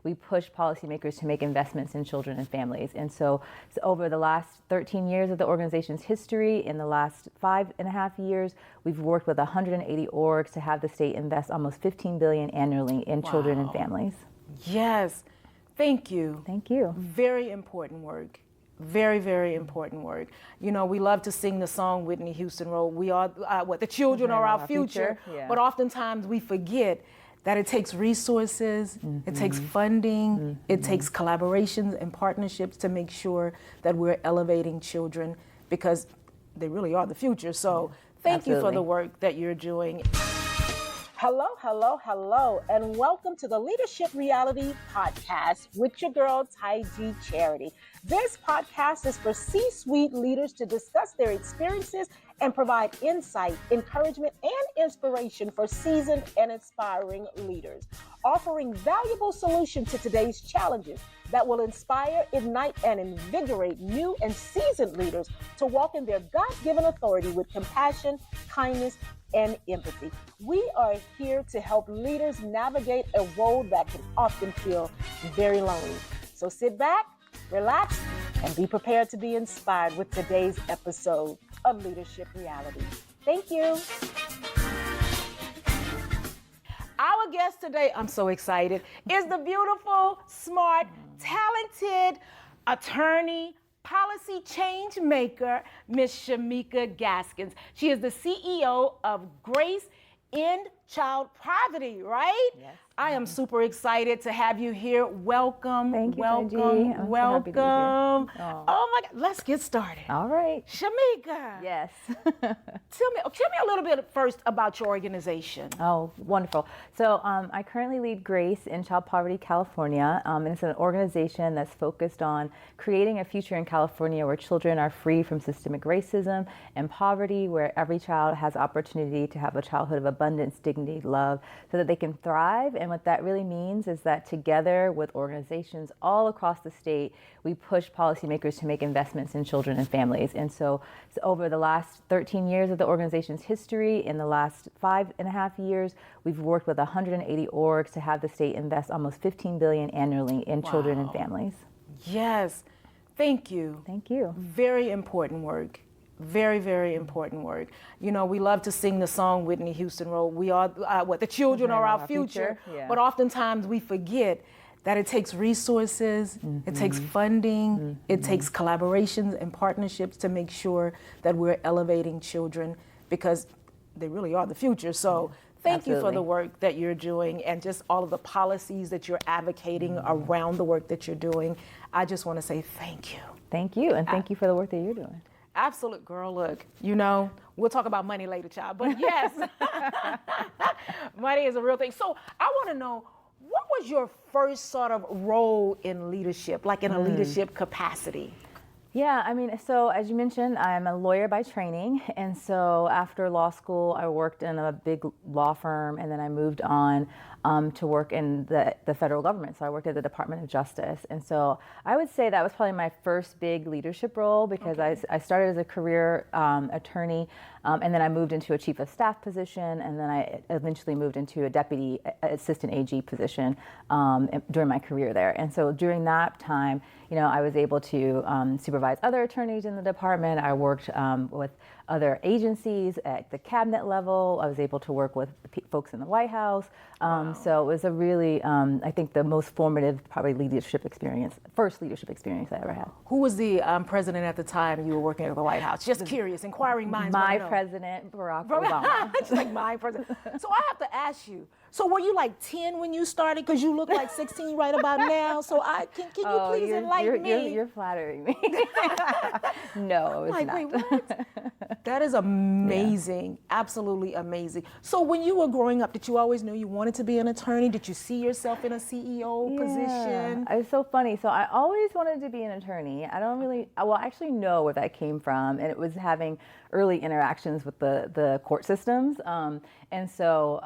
we push policymakers to make investments in children and families. And so over the last 13 years of the organization's history, in the last 5.5 years, we've worked with 180 orgs to have the state invest almost $15 billion annually in children and families. Yes. Thank you. Thank you. Very important work. Very, very important work. You know, we love to sing the song Whitney Houston wrote, we are the children are our future. Yeah. But oftentimes we forget that it takes resources, it takes funding, it takes collaborations and partnerships to make sure that we're elevating children, because they really are the future. So thank you for the work that you're doing. Hello, hello, hello, and welcome to the Leadership Reality Podcast with your girl, Tai G Charity. This podcast is for C-suite leaders to discuss their experiences and provide insight, encouragement, and inspiration for seasoned and inspiring leaders, offering valuable solutions to today's challenges that will inspire, ignite, and invigorate new and seasoned leaders to walk in their God-given authority with compassion, kindness, and empathy. We are here to help leaders navigate a road that can often feel very lonely. So sit back, relax, and be prepared to be inspired with today's episode of Leadership Reality. Thank you. Our guest today, I'm so excited, is the beautiful, smart, talented attorney, policy change maker, Miss Shimica Gaskins. She is the CEO of Grace End Child Poverty, right? Yes. I am super excited to have you here. Welcome. Thank you, welcome. Welcome. So Oh my God. Let's get started. All right. Shimica. Yes. Tell me a little bit first about your organization. Oh, wonderful. So I currently lead Grace in Child Poverty, California. And it's an organization that's focused on creating a future in California where children are free from systemic racism and poverty, where every child has opportunity to have a childhood of abundance, dignity, love, so that they can thrive. And what that really means is that together with organizations all across the state, we push policymakers to make investments in children and families. And so over the last 13 years of the organization's history, in the last 5.5 years, we've worked with 180 orgs to have the state invest almost $15 billion annually in children and families. Yes. Thank you. Thank you. Very important work. Very, very important work. You know, we love to sing the song Whitney Houston wrote, we are the children are our future. Yeah. But oftentimes we forget that it takes resources, it takes funding, it takes collaborations and partnerships to make sure that we're elevating children, because they really are the future. So thank you for the work that you're doing and just all of the policies that you're advocating around the work that you're doing. I just want to say thank you. Thank you. And thank you for the work that you're doing. Absolute girl, look, you know, we'll talk about money later, child, but yes, money is a real thing. So I want to know, what was your first sort of role in leadership, like in a leadership capacity? Yeah, I mean, so as you mentioned, I'm a lawyer by training. And so after law school, I worked in a big law firm, and then I moved on to work in the federal government. So I worked at the Department of Justice. And so I would say that was probably my first big leadership role, because I started as a career attorney, and then I moved into a chief of staff position, and then I eventually moved into a deputy assistant AG position during my career there. And so during that time, you know, I was able to supervise other attorneys in the department. I worked with other agencies at the cabinet level. I was able to work with folks in the White House. So it was a really, I think, the most formative, probably first leadership experience I ever had. Who was the president at the time you were working at the White House? Just curious, inquiring minds. My president, Barack Obama. Just like my president. So I have to ask you, so were you like 10 when you started? Because you look like 16 right about now. So can you please enlighten me? You're flattering me. No, it was not. Wait, what? That is amazing. Yeah. Absolutely amazing. So when you were growing up, did you always know you wanted to be an attorney? Did you see yourself in a CEO position? It's so funny. So I always wanted to be an attorney. I actually know where that came from. And it was having early interactions with the court systems. And so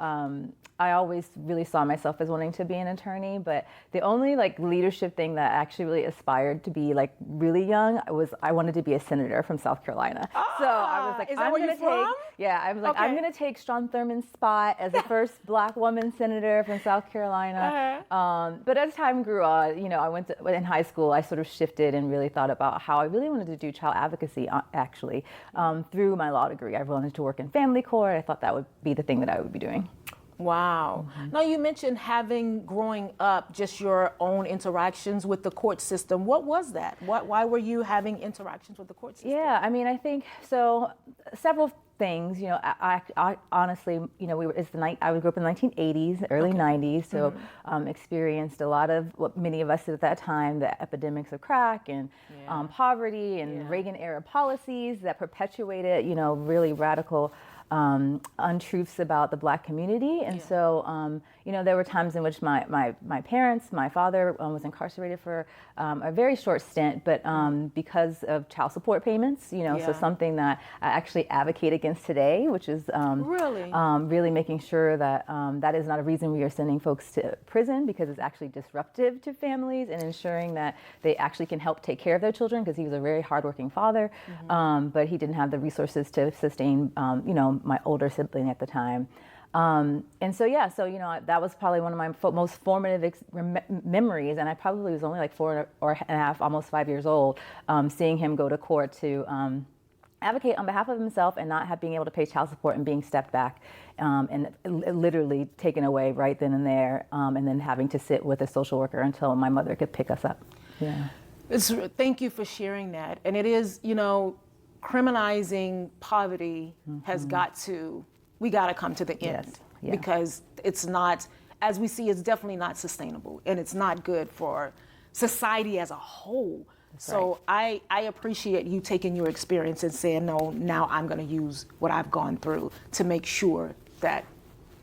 I always really saw myself as wanting to be an attorney, but the only like leadership thing that I actually really aspired to be like really young was I wanted to be a senator from South Carolina. So I was like, is that where you're from? I was like, I'm Okay. going to take Strom Thurmond's spot as the first Black woman senator from South Carolina. But as time grew on, you know, I went to, in high school, I sort of shifted and really thought about how I really wanted to do child advocacy actually through my law degree. I wanted to work in family court. I thought that would be the thing that I would be doing. Wow. Now, you mentioned having growing up just your own interactions with the court system. What was that? Why were you having interactions with the court system? Yeah, I mean, I think so. Several things. You know, I honestly, you know, I grew up in the 1980s, early 90s, so experienced a lot of what many of us did at that time, the epidemics of crack and poverty and Reagan era policies that perpetuated, you know, really radical untruths about the Black community. And so, you know, there were times in which my parents, my father was incarcerated for a very short stint, but because of child support payments, you know, so something that I actually advocate against today, which is really making sure that that is not a reason we are sending folks to prison, because it's actually disruptive to families, and ensuring that they actually can help take care of their children, because he was a very hardworking father, but he didn't have the resources to sustain, you know, my older sibling at the time. And so, so, you know, that was probably one of my most formative memories. And I probably was only like 4.5, almost 5 years old, seeing him go to court to advocate on behalf of himself and not being able to pay child support, and being stepped back and literally taken away right then and there, and then having to sit with a social worker until my mother could pick us up. Yeah. Thank you for sharing that. And it is, you know, criminalizing poverty has we got to come to the end, because it's not, as we see, it's definitely not sustainable, and it's not good for society as a whole. So I appreciate you taking your experience and saying, no, now I'm going to use what I've gone through to make sure that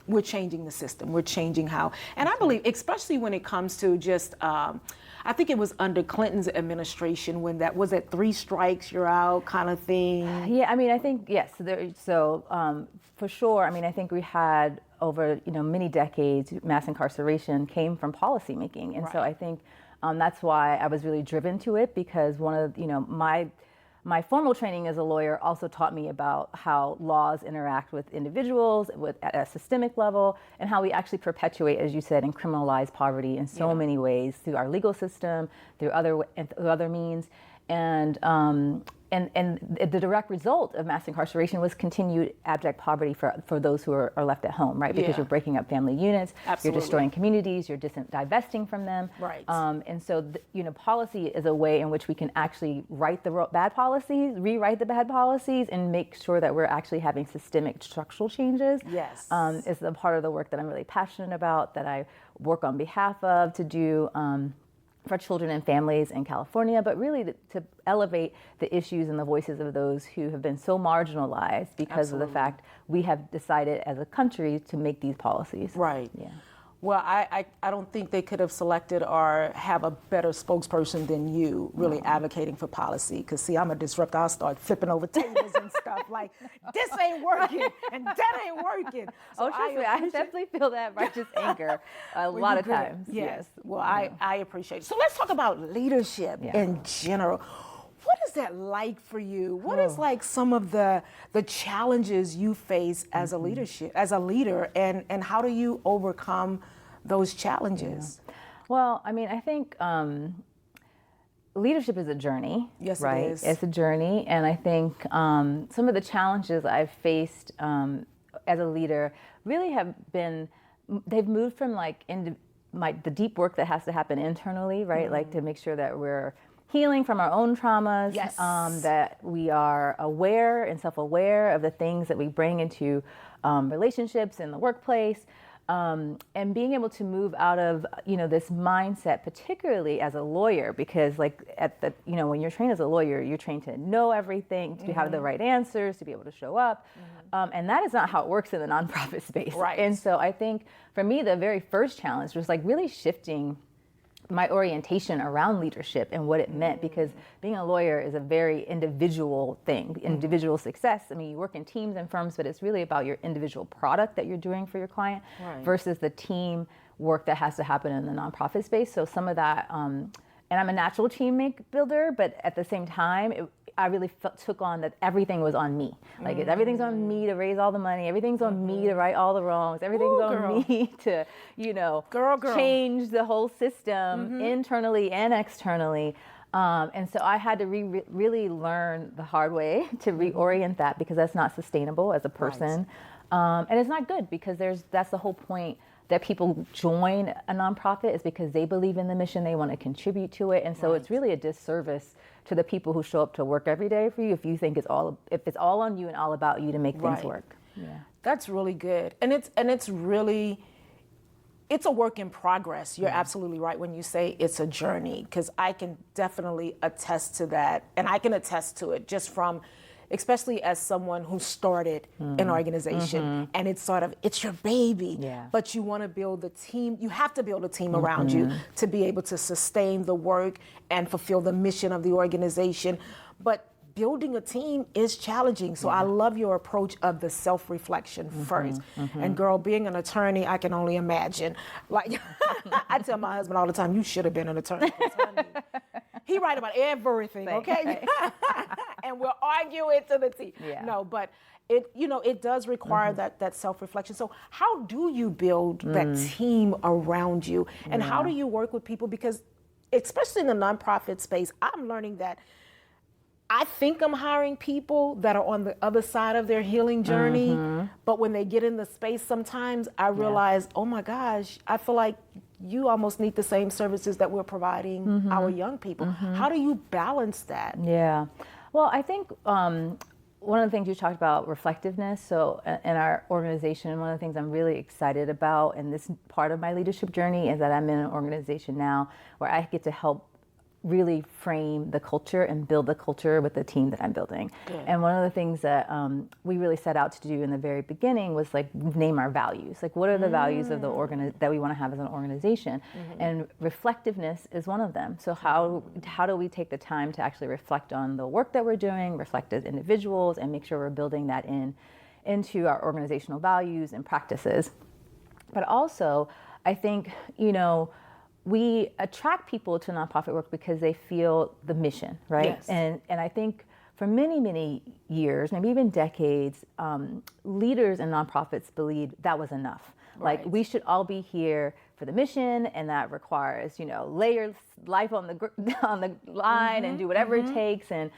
we're changing the system, we're changing how, and I believe, especially when it comes to just, I think it was under Clinton's administration when that was at 3 strikes, you're out kind of thing. Yeah, I mean, I think, yes. For sure, I mean, I think we had over, you know, many decades, mass incarceration came from policymaking. And so I think that's why I was really driven to it, because one of, you know, my formal training as a lawyer also taught me about how laws interact with individuals at a systemic level, and how we actually perpetuate, as you said, and criminalize poverty in so many ways, through our legal system, through other means. And the direct result of mass incarceration was continued abject poverty for those who are left at home, right? Because you're breaking up family units, you're destroying communities, you're divesting from them. Right. And so, you know, policy is a way in which we can actually rewrite the bad policies, and make sure that we're actually having systemic structural changes. Yes. Is the part of the work that I'm really passionate about, that I work on behalf of to do. For children and families in California, but really to elevate the issues and the voices of those who have been so marginalized because of the fact we have decided as a country to make these policies. Right. Yeah. Well, I don't think they could have selected or have a better spokesperson than you really advocating for policy. Because, see, I'm a disruptor. I'll start flipping over tables and stuff like, this ain't working and that ain't working. So trust me, I definitely feel that righteous anger a lot of times. Yes. Well, I appreciate it. So let's talk about leadership in general. What is that like for you? What is like some of the challenges you face as a leader, and how do you overcome those challenges? Yeah. Well, I mean, I think leadership is a journey. Yes, right? it is. It's a journey, and I think some of the challenges I've faced as a leader really have been, they've moved from like the deep work that has to happen internally, right? Like to make sure that we're healing from our own traumas, that we are aware and self-aware of the things that we bring into relationships in the workplace, and being able to move out of, you know, this mindset, particularly as a lawyer, because like you know, when you're trained as a lawyer, you're trained to know everything, to have the right answers, to be able to show up, and that is not how it works in the nonprofit space. Right. And so I think for me, the very first challenge was like really shifting my orientation around leadership and what it meant, because being a lawyer is a very individual thing, individual success. I mean, you work in teams and firms, but it's really about your individual product that you're doing for your client versus the team work that has to happen in the nonprofit space. So some of that, and I'm a natural team builder, but at the same time, I really took on that everything was on me. Like everything's on me to raise all the money. Everything's on me to right all the wrongs. Everything's on me to, change the whole system internally and externally. And so I had to really learn the hard way to reorient that, because that's not sustainable as a person. And it's not good, because that's the whole point that people join a nonprofit, is because they believe in the mission, they want to contribute to it. And so it's really a disservice to the people who show up to work every day for you if you think it's all on you and all about you to make things work. Yeah. That's really good. And it's really, it's a work in progress. You're absolutely right when you say it's a journey, because I can definitely attest to that. And I can attest to it just from, especially as someone who started an organization and it's your baby, but you want to build a team. You have to build a team around you to be able to sustain the work and fulfill the mission of the organization. But building a team is challenging. So I love your approach of the self-reflection first. And girl, being an attorney, I can only imagine. Like, I tell my husband all the time, you should have been an attorney. He write about everything, okay? And we'll argue it to the teeth. No, but it does require that self-reflection. So how do you build that team around you? And how do you work with people? Because especially in the nonprofit space, I'm learning that I think I'm hiring people that are on the other side of their healing journey, but when they get in the space, sometimes I realize, oh my gosh, I feel like you almost need the same services that we're providing our young people. How do you balance that? Yeah. Well, I think one of the things you talked about, reflectiveness. So in our organization, one of the things I'm really excited about in this part of my leadership journey is that I'm in an organization now where I get to help really frame the culture and build the culture with the team that I'm building. And one of the things that we really set out to do in the very beginning was like name our values. Like, what are the values of the that we want to have as an organization? And reflectiveness is one of them. So how do we take the time to actually reflect on the work that we're doing, reflect as individuals, and make sure we're building that into our organizational values and practices? But also, I think, we attract people to nonprofit work because they feel the mission, right? Yes. And I think for many, many years, maybe even decades, leaders in nonprofits believed that was enough. Like, we should all be here for the mission, and that requires, lay your life on the line and do whatever it takes, and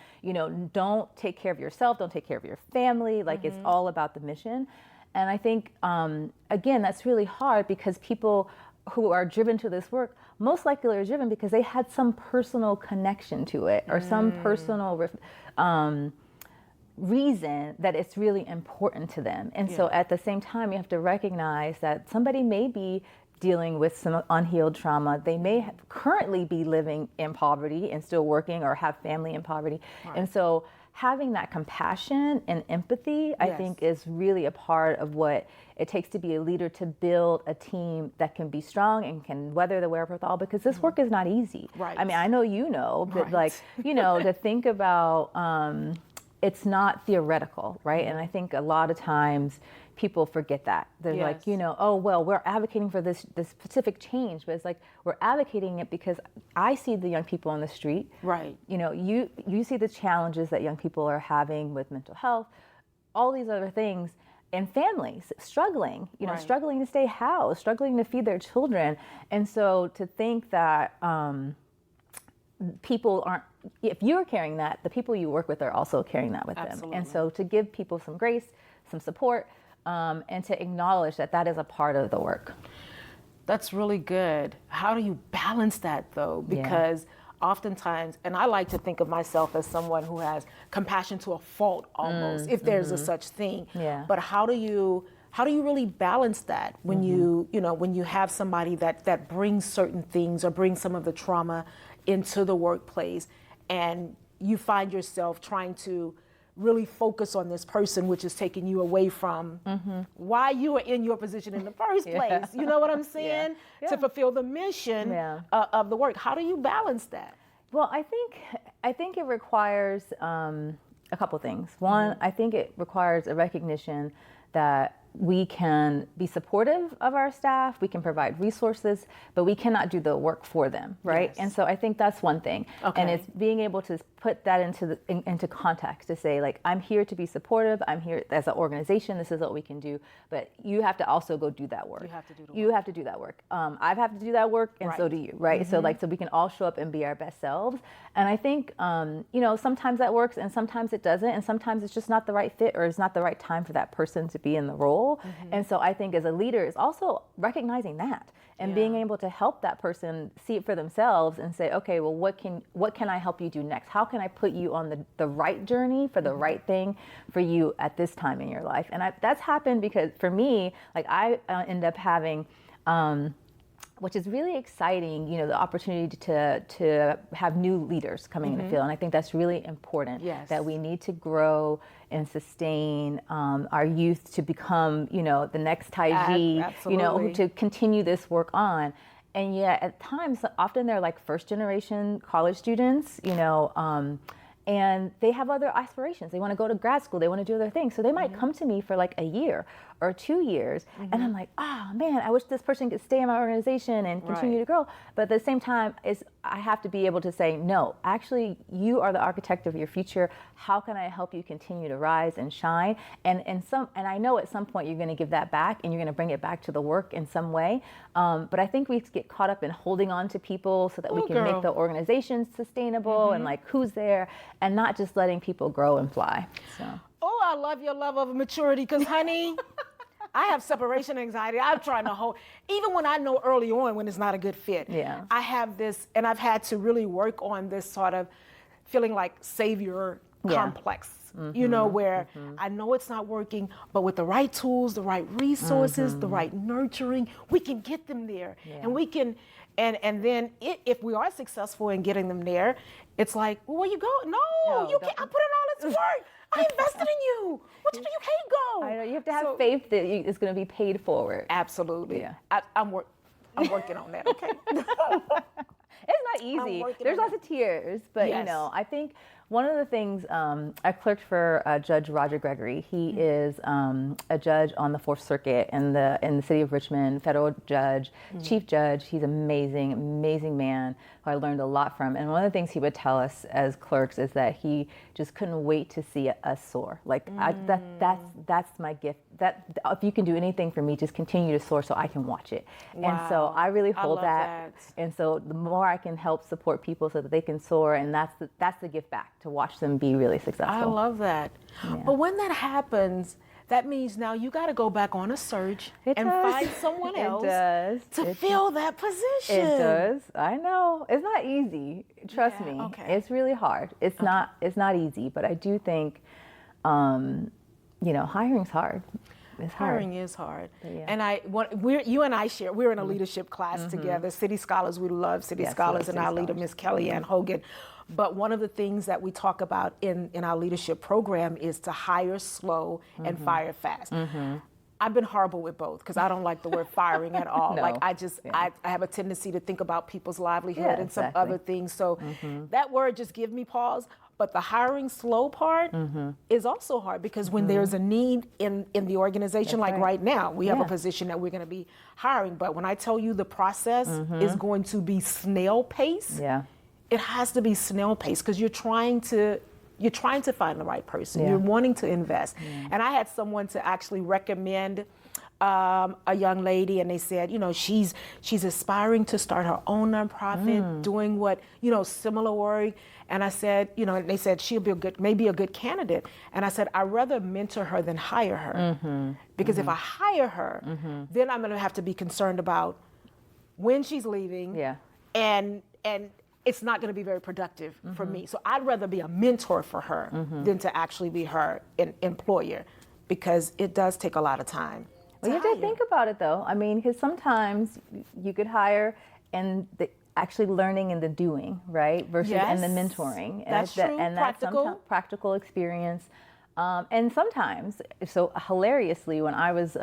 don't take care of yourself, don't take care of your family. Like, it's all about the mission. And I think again, that's really hard, because people who are driven to this work most likely are driven because they had some personal connection to it, or some personal reason that it's really important to them. And so at the same time, you have to recognize that somebody may be dealing with some unhealed trauma. They may currently be living in poverty and still working, or have family in poverty. And so having that compassion and empathy, I think, is really a part of what it takes to be a leader, to build a team that can be strong and can weather the wherewithal, because this work is not easy. I mean, I know but like, to think about, it's not theoretical, right? And I think a lot of times people forget that. They're like, oh, well, we're advocating for this specific change, but it's like, we're advocating it because I see the young people on the street. You see the challenges that young people are having with mental health, all these other things, and families struggling, struggling to stay housed, struggling to feed their children. And so to think that people aren't, if you're carrying that, the people you work with are also carrying that with them. And so to give people some grace, some support, and to acknowledge that that is a part of the work. That's really good. How do you balance that, though? Because oftentimes, and I like to think of myself as someone who has compassion to a fault almost, if there's a such thing. But how do you really balance that when when you have somebody that brings certain things, or brings some of the trauma into the workplace, and you find yourself trying to really focus on this person, which is taking you away from why you are in your position in the first place. You know what I'm saying? To fulfill the mission of the work. How do you balance that? Well, I think it requires a couple things. One, I think it requires a recognition that we can be supportive of our staff, we can provide resources, but we cannot do the work for them, right? Yes. And so I think that's one thing. Okay. And it's being able to put that into context to say, like, I'm here to be supportive, I'm here as an organization, this is what we can do, but you have to also go do that work. You have to do the You work. have to do that work. I've had to do that work, and so Right. do you, right? So we can all show up and be our best selves. And I think, sometimes that works and sometimes it doesn't, and sometimes it's just not the right fit or it's not the right time for that person to be in the role. And so I think as a leader is also recognizing that and being able to help that person see it for themselves and say, okay, well, what can I help you do next? How can I put you on the right journey for the right thing for you at this time in your life? And that's happened because for me, like I end up having, which is really exciting, the opportunity to have new leaders coming in the field. And I think that's really important, that we need to grow and sustain our youth to become, the next Taiji, to continue this work on. And yet at times, often they're like first generation college students, and they have other aspirations. They want to go to grad school. They want to do other things. So they might come to me for like a year or 2 years. And I'm like, oh man, I wish this person could stay in my organization and continue to grow. But at the same time, I have to be able to say, no, actually, you are the architect of your future. How can I help you continue to rise and shine? And I know at some point you're going to give that back and you're going to bring it back to the work in some way. But I think we get caught up in holding on to people so that we can make the organization sustainable and like who's there, and not just letting people grow and fly. So. Oh, I love your level of maturity, because honey, I have separation anxiety. I'm trying to hold, even when I know early on when it's not a good fit. Yeah. I have this, and I've had to really work on this sort of feeling like savior complex, where I know it's not working, but with the right tools, the right resources, the right nurturing, we can get them there. And we can, and then if we are successful in getting them there, it's like, well, where you go? No, you can't. I put in all this work. I invested in you. What you do? You can't go. I know, you have to have faith that it's going to be paid forward. Absolutely. Yeah. I'm working on that. Okay. It's not easy. There's lots of tears, but I think one of the things, I clerked for Judge Roger Gregory. He is a judge on the Fourth Circuit in the city of Richmond, federal judge, chief judge. He's amazing, amazing man who I learned a lot from. And one of the things he would tell us as clerks is that he just couldn't wait to see us soar. Like that's my gift. That if you can do anything for me, just continue to soar so I can watch it. Wow. And so I really hold that. And so the more I can help support people so that they can soar, and that's the gift back, to watch them be really successful. I love that. Yeah. But when that happens, that means now you got to go back on a search find someone else to fill that position. It does. I know. It's not easy. Trust me. Okay. It's really hard. It's not easy, but I do think hiring's hard. It's hard. Hiring is hard. Yeah. And you and I share, we're in a leadership class together, City Scholars. We love City Scholars, and our leader, Miss Kellyanne Hogan. But one of the things that we talk about in our leadership program is to hire slow and fire fast. I've been horrible with both, because I don't like the word firing at all. No. Like I have a tendency to think about people's livelihood and some other things. So that word just gives me pause. But the hiring slow part is also hard, because when there's a need in the organization, right now, we have a position that we're going to be hiring. But when I tell you the process is going to be snail pace, it has to be snail pace, because you're trying to find the right person. You're wanting to invest. And I had someone to actually recommend a young lady, and they said, she's aspiring to start her own nonprofit, doing what, similar work. And I said, and they said she'll be maybe a good candidate. And I said, I'd rather mentor her than hire her. Because if I hire her, then I'm going to have to be concerned about when she's leaving. And it's not going to be very productive for me. So I'd rather be a mentor for her than to actually be her employer, because it does take a lot of time. Well, you have to think about it, though. I mean, because sometimes you could hire and actually learning and the doing, right? Versus and the mentoring. That's true. And that's practical. Practical experience. And sometimes, so hilariously, when I was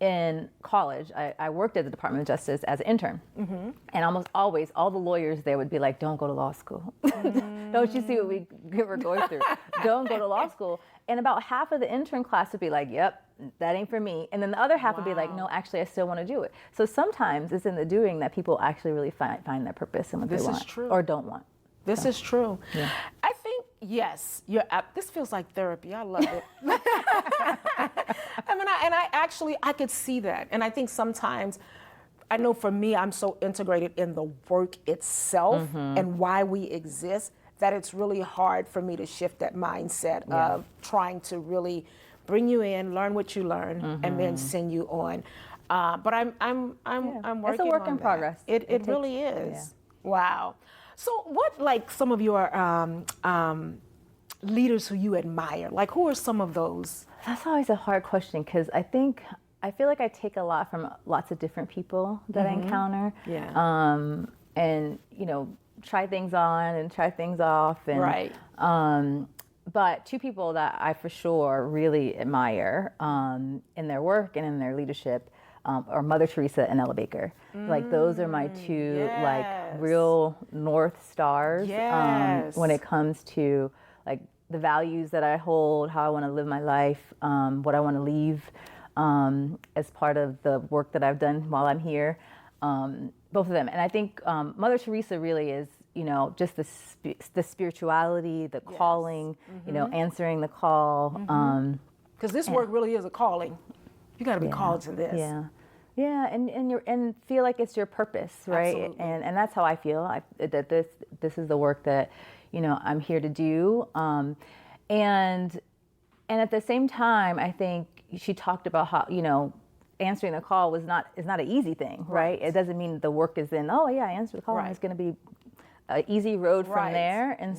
in college, I worked at the Department of Justice as an intern. And almost always, all the lawyers there would be like, don't go to law school. Don't you see what we were going through? Don't go to law school. And about half of the intern class would be like, yep, that ain't for me. And then the other half would be like, no, actually, I still want to do it. So sometimes it's in the doing that people actually really find their purpose and what they want. This is true. Or don't want. This is true. Yeah. I think, yes, this feels like therapy. I love it. I mean, I could see that. And I think sometimes, I know for me, I'm so integrated in the work itself and why we exist that it's really hard for me to shift that mindset of trying to really bring you in, learn what you learn, and then send you on. But I'm working on that. It's a work in progress. It really is. Yeah. Wow. So what, like, some of your leaders who you admire, like, who are some of those? That's always a hard question, because I feel like I take a lot from lots of different people that I encounter. Yeah. And, you know, try things on and try things off. And, right. But two people that I for sure really admire in their work and in their leadership are Mother Teresa and Ella Baker. Like, those are my two like real North Stars when it comes to like the values that I hold, how I want to live my life, what I want to leave as part of the work that I've done while I'm here. Both of them. And I think Mother Teresa really is, you know, just the spirituality, the calling, you know, answering the call. Because this work really is a calling. You got to be called to this. Yeah, and feel like it's your purpose, right? Absolutely. And that's how I feel. That this is the work that, you know, I'm here to do. And at the same time, I think she talked about how, you know, answering the call is not an easy thing, right? It doesn't mean the work is in, oh yeah, I answered the call, and it's going to be an easy road from there. And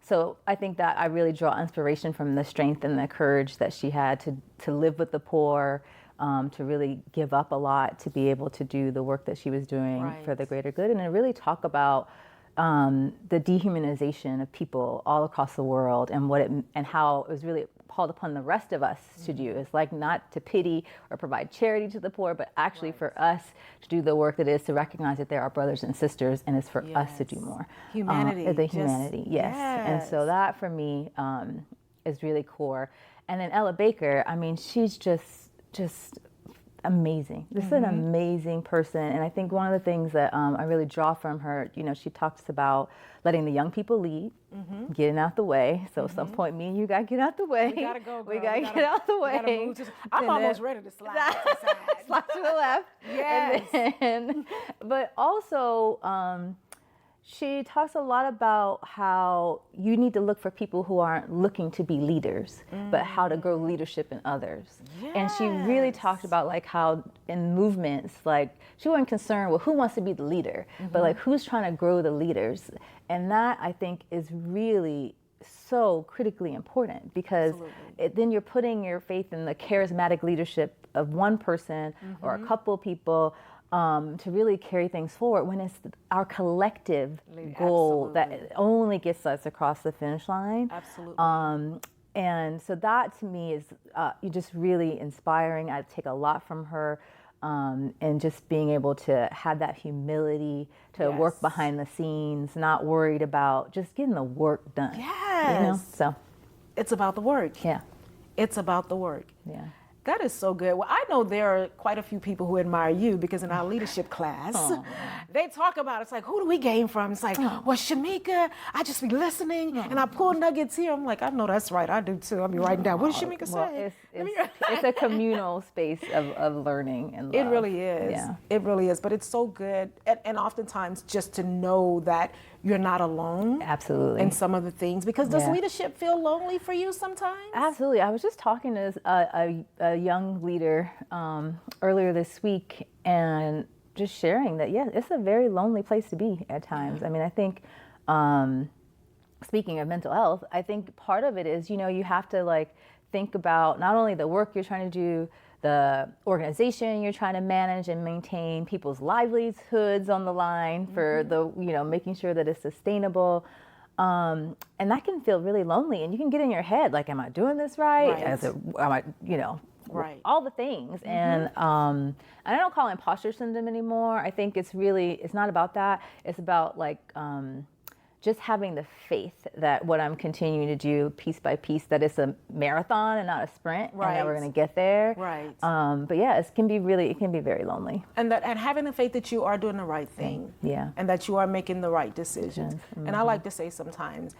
so I think that I really draw inspiration from the strength and the courage that she had to live with the poor, to really give up a lot to be able to do the work that she was doing for the greater good, and to really talk about the dehumanization of people all across the world, and how it was really called upon the rest of us to do. It's like not to pity or provide charity to the poor, but actually for us to do the work that is to recognize that there are brothers and sisters, and it's for us to do more. Humanity. The humanity, yes. And so that for me is really core. And then Ella Baker, I mean, she's just amazing. This is an amazing person. And I think one of the things that I really draw from her, you know, she talks about letting the young people lead, getting out the way. So at some point, me and you got to get out the way. We got to go, girl. We got to get out the way. I'm almost ready to slide to the side. Slide to the left. Yes. But also, she talks a lot about how you need to look for people who aren't looking to be leaders, but how to grow leadership in others. Yes. And she really talked about like how in movements, like she wasn't concerned with who wants to be the leader, but like who's trying to grow the leaders. And that I think is really so critically important, because then you're putting your faith in the charismatic leadership of one person or a couple people, to really carry things forward, when it's our collective goal that only gets us across the finish line. Absolutely. And so that to me is just really inspiring. I take a lot from her, and just being able to have that humility to work behind the scenes, not worried about just getting the work done. Yes. You know? So it's about the work. Yeah. It's about the work. Yeah. That is so good. Well, I know there are quite a few people who admire you, because in our leadership class, they talk about, it's like, who do we gain from? It's like, well, Shimica, I just be listening and I pull nuggets here. I'm like, I know that's right. I do too. I'll be writing down, what did Shimica say? It's a communal space of learning and love. It really is. Yeah. It really is. But it's so good. And oftentimes just to know that you're not alone. Absolutely. In some of the things, because does leadership feel lonely for you sometimes? Absolutely. I was just talking to a young leader earlier this week, and just sharing that, it's a very lonely place to be at times. I mean, I think, speaking of mental health, I think part of it is, you know, you have to like think about not only the work you're trying to do, the organization you're trying to manage and maintain, people's livelihoods on the line for the, you know, making sure that it's sustainable. And that can feel really lonely, and you can get in your head like, am I doing this right? Right. Am I, Right. all the things. And I don't call it imposter syndrome anymore. I think it's not about that. It's about like just having the faith that what I'm continuing to do piece by piece, that it's a marathon and not a sprint, and that we're going to get there. Right. But yeah, it can be very lonely. And having the faith that you are doing the right thing. Yeah. And that you are making the right decisions. And I like to say sometimes,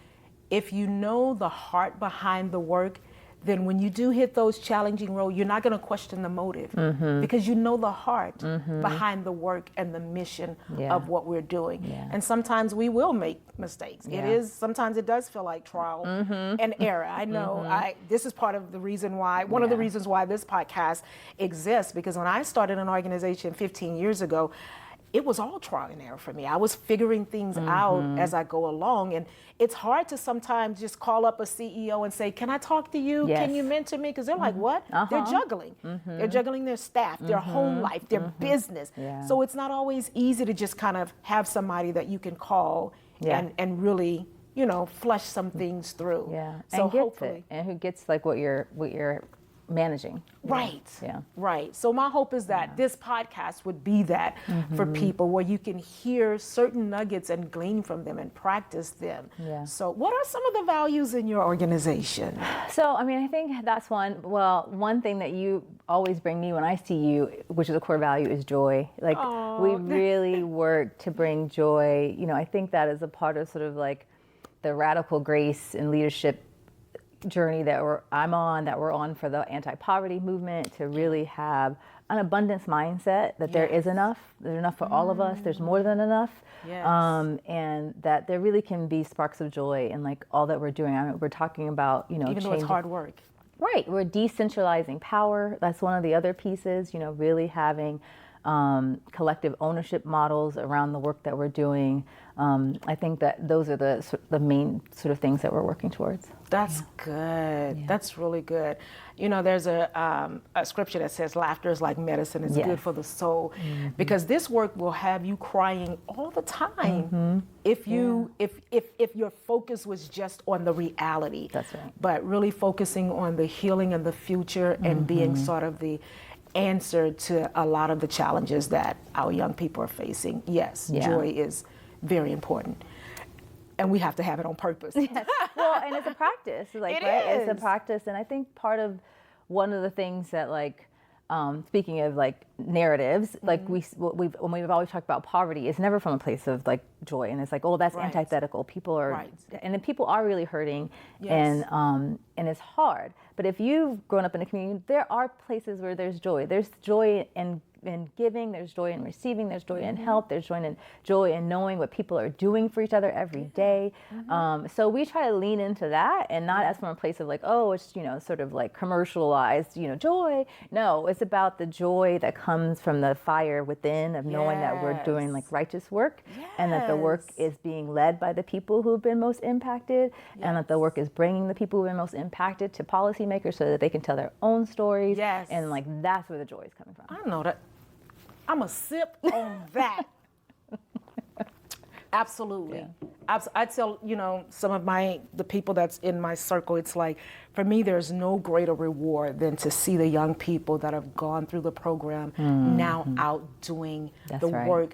if you know the heart behind the work, then when you do hit those challenging roads, you're not going to question the motive, because you know the heart behind the work and the mission of what we're doing. Yeah. And sometimes we will make mistakes. Yeah. Sometimes it does feel like trial and error. I know this is part of the reason why, one of the reasons why this podcast exists, because when I started an organization 15 years ago, it was all trial and error for me. I was figuring things out as I go along. And it's hard to sometimes just call up a CEO and say, can I talk to you? Yes. Can you mentor me? Because they're like, what? They're juggling. They're juggling their staff, their home life, their business. Yeah. So it's not always easy to just kind of have somebody that you can call and really, flush some things through. Yeah. So and gets hopefully. it. And who gets like what you're managing. Right. Yeah. Right. So my hope is that this podcast would be that for people, where you can hear certain nuggets and glean from them and practice them. Yeah. So what are some of the values in your organization? So, I think that's one. Well, one thing that you always bring me when I see you, which is a core value, is joy. Like, we really work to bring joy. I think that is a part of sort of like the radical grace and leadership journey that we're on for the anti-poverty movement, to really have an abundance mindset, that there is enough. There's enough for all of us. There's more than enough. Yes. And that there really can be sparks of joy in like all that we're doing. We're talking about, Even though it's hard work. Right. We're decentralizing power. That's one of the other pieces, really having collective ownership models around the work that we're doing. I think that those are the main sort of things that we're working towards. That's good. Yeah. That's really good. There's a scripture that says laughter is like medicine. It's good for the soul, because this work will have you crying all the time if your focus was just on the reality. That's right. But really focusing on the healing and the future and being sort of the answer to a lot of the challenges that our young people are facing. Yes, joy is very important. And we have to have it on purpose. Yes. Well, and it's a practice. It's a practice. And I think part of one of the things that speaking of like narratives, like when we've always talked about poverty, it's never from a place of like joy. And it's like, oh, that's antithetical. People are, and then people are really hurting, and it's hard. But if you've grown up in a community, there are places where there's joy. There's joy in giving, there's joy in receiving, there's joy in help, there's joy in knowing what people are doing for each other every day. So we try to lean into that, and not as from a place of like, oh, it's sort of like commercialized, joy. No, it's about the joy that comes from the fire within of knowing that we're doing like righteous work, and that the work is being led by the people who've been most impacted, and that the work is bringing the people who've been most impacted to policymakers so that they can tell their own stories. And like that's where the joy is coming from. I know that. I'm a sip on that. Absolutely. Yeah. I tell, some of the people that's in my circle, it's like, for me, there's no greater reward than to see the young people that have gone through the program now out doing the work,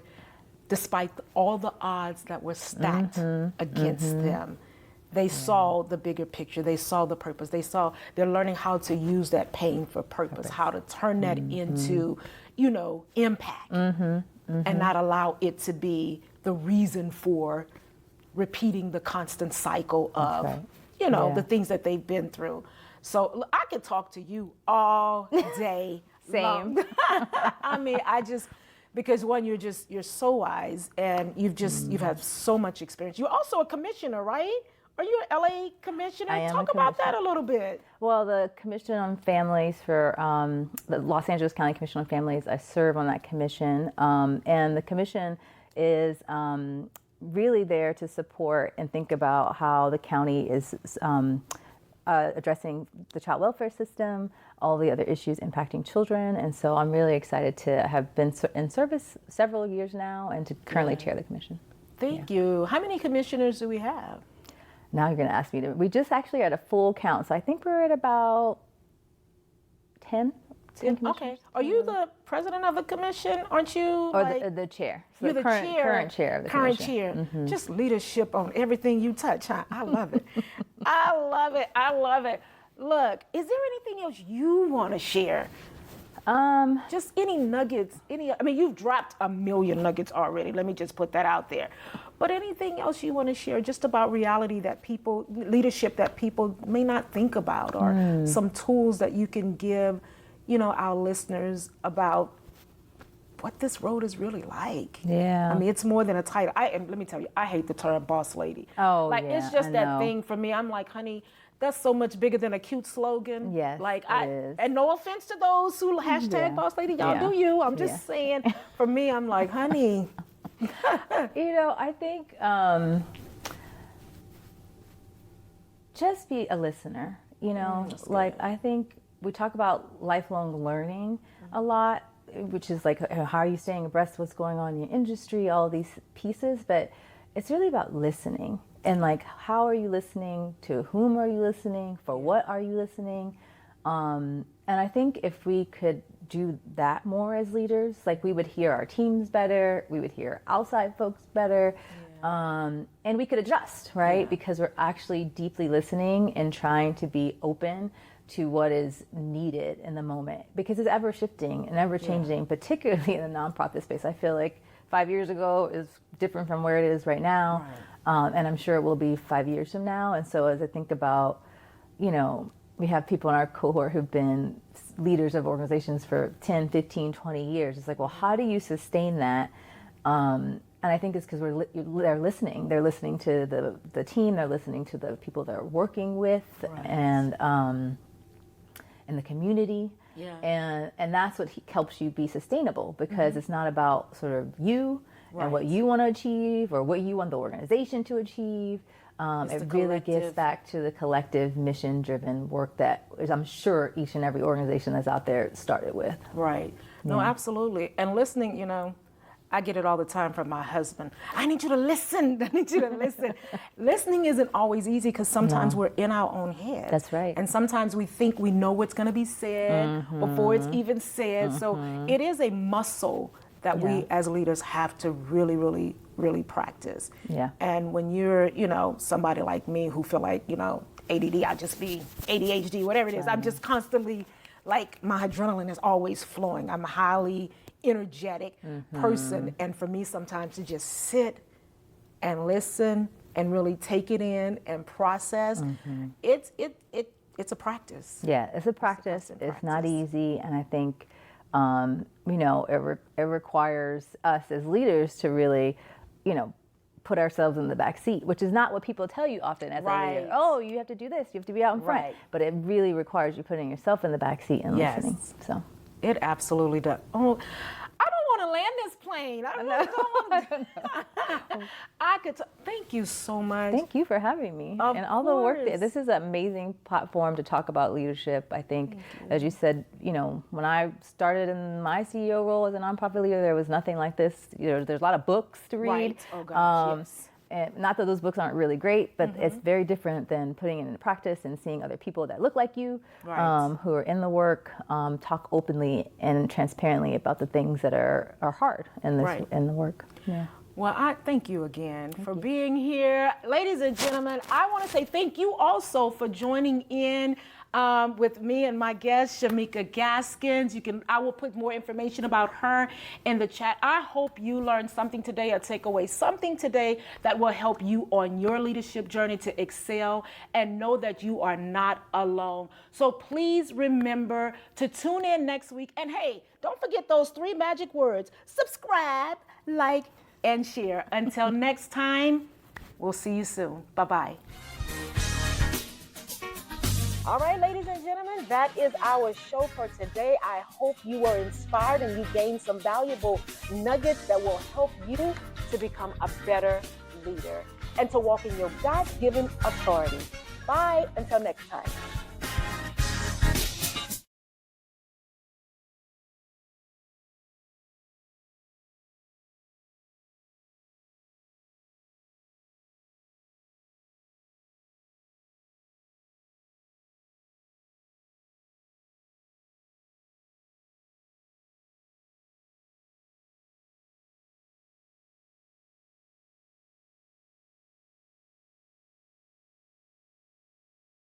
despite all the odds that were stacked against them. They saw the bigger picture. They saw the purpose. They're learning how to use that pain for purpose, how to turn that into, impact, and not allow it to be the reason for repeating the constant cycle of, the things that they've been through. So I could talk to you all day. Same. Because one, you're so wise, and you've had so much experience. You're also a commissioner, right? Are you an LA commissioner? I am. Talk about that a little bit. Well, the Commission on Families for the Los Angeles County Commission on Families, I serve on that commission. And the commission is really there to support and think about how the county is addressing the child welfare system, all the other issues impacting children. And so I'm really excited to have been in service several years now and to currently chair the commission. Thank you. How many commissioners do we have? Now you're going to ask me to. We just actually are at a full count, so I think we're at about 10. 10 Okay. Are you the president of the commission? Aren't you? Or the chair. So you're the current chair of the commission. Chair. Just leadership on everything you touch, huh? I love it. I love it. I love it. Look, is there anything else you want to share? Just any nuggets, I mean, you've dropped a million nuggets already. Let me just put that out there. But anything else you want to share just about reality leadership that people may not think about, or some tools that you can give, our listeners about what this road is really like. Yeah. I mean, it's more than a title. And let me tell you, I hate the term boss lady. Oh, it's just that thing for me. I'm like, honey, that's so much bigger than a cute slogan. Yes, it is. And no offense to those who hashtag boss lady, y'all do you. I'm just saying, for me, I'm like, honey. I think just be a listener, I think we talk about lifelong learning a lot, which is like, how are you staying abreast of what's going on in your industry, all these pieces, but it's really about listening. And like, how are you listening? To whom are you listening? For what are you listening? And I think if we could do that more as leaders, like we would hear our teams better, we would hear outside folks better, and we could adjust, right? Because we're actually deeply listening and trying to be open to what is needed in the moment. Because it's ever shifting and ever changing, particularly in the nonprofit space. I feel like 5 years ago is different from where it is right now. Right. And I'm sure it will be 5 years from now. And so as I think about, we have people in our cohort who've been leaders of organizations for 10, 15, 20 years. It's like, well, how do you sustain that? And I think it's because they're listening. They're listening to the team. They're listening to the people they're working with, and the community. Yeah. And that's what helps you be sustainable, because it's not about sort of you and what you want to achieve or what you want the organization to achieve. It really gets back to the collective mission-driven work that I'm sure each and every organization that's out there started with. Right. No, absolutely. And listening, I get it all the time from my husband. I need you to listen. I need you to listen. Listening isn't always easy, because sometimes we're in our own head. That's right. And sometimes we think we know what's going to be said before it's even said. So it is a muscle that we as leaders have to really, really, really practice. Yeah. And when you're, somebody like me who feel like, ADD, I just be ADHD, whatever it is. I'm just constantly, like, my adrenaline is always flowing. I'm a highly energetic person. And for me sometimes to just sit and listen and really take it in and process, it's a practice. Yeah, it's a practice. It's not easy. And I think, it requires us as leaders to really, put ourselves in the back seat, which is not what people tell you often as a leader. Oh, you have to do this. You have to be out in front. But it really requires you putting yourself in the back seat and listening. So it absolutely does. Oh, I don't want to land this plane. I don't know. Thank you so much. Thank you for having me. And all the work there. This is an amazing platform to talk about leadership. I think, as you said, when I started in my CEO role as a nonprofit leader, there was nothing like this. There's a lot of books to read. Right. Oh, gosh, yes. And not that those books aren't really great, but it's very different than putting it into practice and seeing other people that look like you, who are in the work, talk openly and transparently about the things that are hard in the work. Yeah. Well, I thank you again for being here. Ladies and gentlemen, I want to say thank you also for joining in with me and my guest, Shimica Gaskins. I will put more information about her in the chat. I hope you learned something today or take away something today that will help you on your leadership journey to excel, and know that you are not alone. So please remember to tune in next week. And hey, don't forget those 3 magic words: subscribe, like, and share. Until next time, we'll see you soon. Bye-bye. All right, ladies and gentlemen, that is our show for today. I hope you were inspired and you gained some valuable nuggets that will help you to become a better leader and to walk in your God-given authority. Bye, until next time.